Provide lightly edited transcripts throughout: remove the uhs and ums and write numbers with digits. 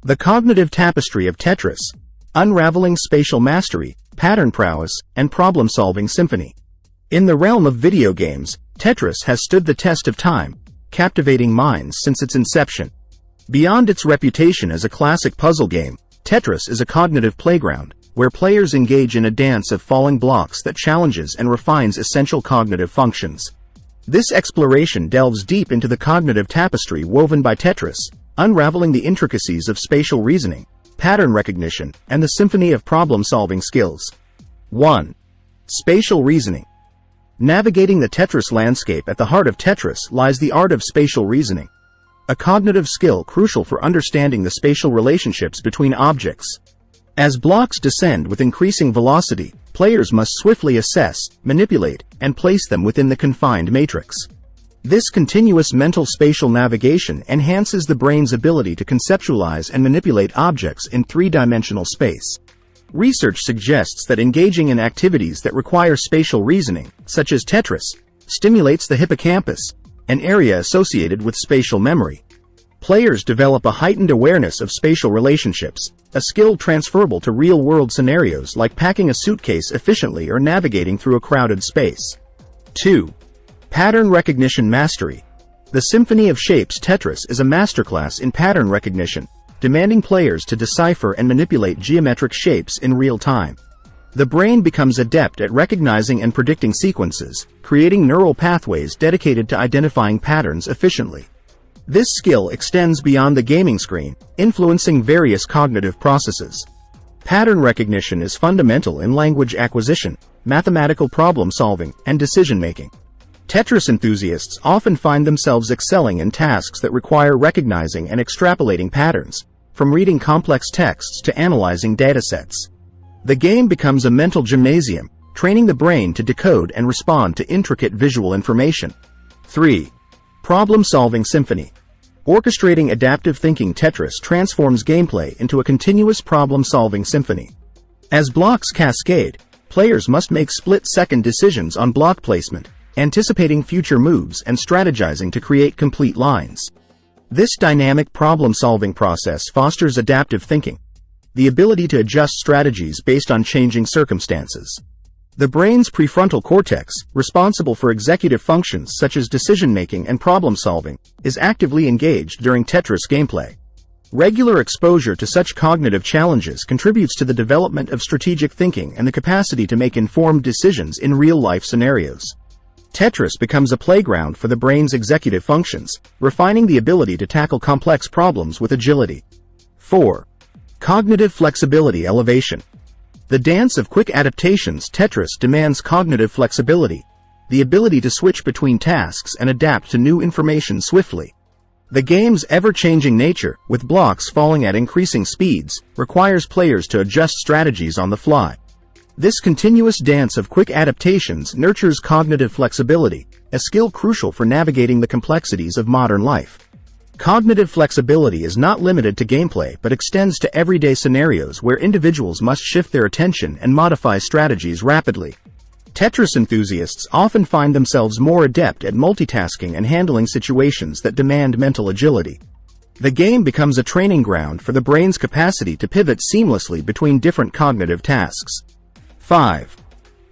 The cognitive tapestry of Tetris, unraveling spatial mastery, pattern prowess, and problem-solving symphony. In the realm of video games, Tetris has stood the test of time, captivating minds since its inception. Beyond its reputation as a classic puzzle game, Tetris is a cognitive playground, where players engage in a dance of falling blocks that challenges and refines essential cognitive functions. This exploration delves deep into the cognitive tapestry woven by Tetris, unraveling the intricacies of spatial reasoning, pattern recognition, and the symphony of problem-solving skills. 1. Spatial reasoning. Navigating the Tetris landscape. At the heart of Tetris lies the art of spatial reasoning, a cognitive skill crucial for understanding the spatial relationships between objects. As blocks descend with increasing velocity, players must swiftly assess, manipulate, and place them within the confined matrix. This continuous mental spatial navigation enhances the brain's ability to conceptualize and manipulate objects in three-dimensional space. Research suggests that engaging in activities that require spatial reasoning, such as Tetris, stimulates the hippocampus, an area associated with spatial memory. Players develop a heightened awareness of spatial relationships, a skill transferable to real-world scenarios like packing a suitcase efficiently or navigating through a crowded space. 2. Pattern recognition mastery. The Symphony of Shapes. Tetris is a masterclass in pattern recognition, demanding players to decipher and manipulate geometric shapes in real time. The brain becomes adept at recognizing and predicting sequences, creating neural pathways dedicated to identifying patterns efficiently. This skill extends beyond the gaming screen, influencing various cognitive processes. Pattern recognition is fundamental in language acquisition, mathematical problem-solving, and decision-making. Tetris enthusiasts often find themselves excelling in tasks that require recognizing and extrapolating patterns, from reading complex texts to analyzing datasets. The game becomes a mental gymnasium, training the brain to decode and respond to intricate visual information. 3. Problem-solving symphony. Orchestrating adaptive thinking. Tetris transforms gameplay into a continuous problem-solving symphony. As blocks cascade, players must make split-second decisions on block placement, anticipating future moves and strategizing to create complete lines. This dynamic problem-solving process fosters adaptive thinking, the ability to adjust strategies based on changing circumstances. The brain's prefrontal cortex, responsible for executive functions such as decision-making and problem-solving, is actively engaged during Tetris gameplay. Regular exposure to such cognitive challenges contributes to the development of strategic thinking and the capacity to make informed decisions in real-life scenarios. Tetris becomes a playground for the brain's executive functions, refining the ability to tackle complex problems with agility. 4. Cognitive flexibility elevation. The dance of quick adaptations. Tetris demands cognitive flexibility, the ability to switch between tasks and adapt to new information swiftly. The game's ever-changing nature, with blocks falling at increasing speeds, requires players to adjust strategies on the fly. This continuous dance of quick adaptations nurtures cognitive flexibility, a skill crucial for navigating the complexities of modern life. Cognitive flexibility is not limited to gameplay but extends to everyday scenarios where individuals must shift their attention and modify strategies rapidly. Tetris enthusiasts often find themselves more adept at multitasking and handling situations that demand mental agility. The game becomes a training ground for the brain's capacity to pivot seamlessly between different cognitive tasks. 5.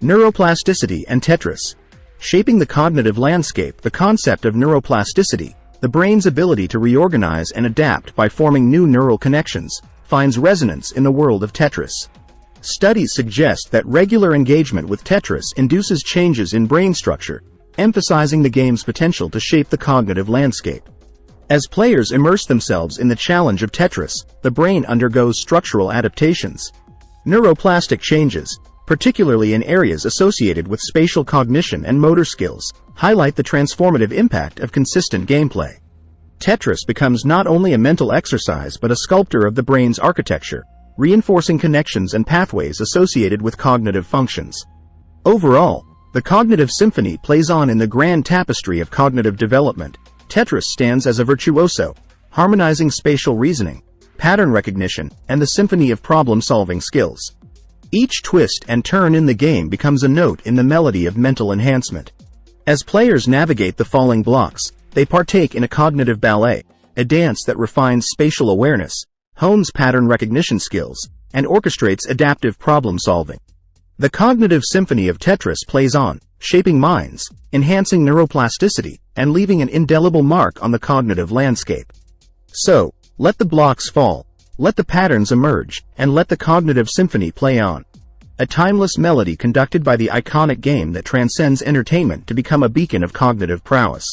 Neuroplasticity and Tetris. Shaping the cognitive landscape. The concept of neuroplasticity, the brain's ability to reorganize and adapt by forming new neural connections, finds resonance in the world of Tetris. Studies suggest that regular engagement with Tetris induces changes in brain structure, emphasizing the game's potential to shape the cognitive landscape. As players immerse themselves in the challenge of Tetris, the brain undergoes structural adaptations. Neuroplastic changes, particularly in areas associated with spatial cognition and motor skills, highlight the transformative impact of consistent gameplay. Tetris becomes not only a mental exercise but a sculptor of the brain's architecture, reinforcing connections and pathways associated with cognitive functions. Overall, the cognitive symphony plays on in the grand tapestry of cognitive development. Tetris stands as a virtuoso, harmonizing spatial reasoning, pattern recognition, and the symphony of problem-solving skills. Each twist and turn in the game becomes a note in the melody of mental enhancement. As players navigate the falling blocks, they partake in a cognitive ballet, a dance that refines spatial awareness, hones pattern recognition skills, and orchestrates adaptive problem-solving. The cognitive symphony of Tetris plays on, shaping minds, enhancing neuroplasticity, and leaving an indelible mark on the cognitive landscape. So, let the blocks fall, let the patterns emerge, and let the cognitive symphony play on. A timeless melody conducted by the iconic game that transcends entertainment to become a beacon of cognitive prowess.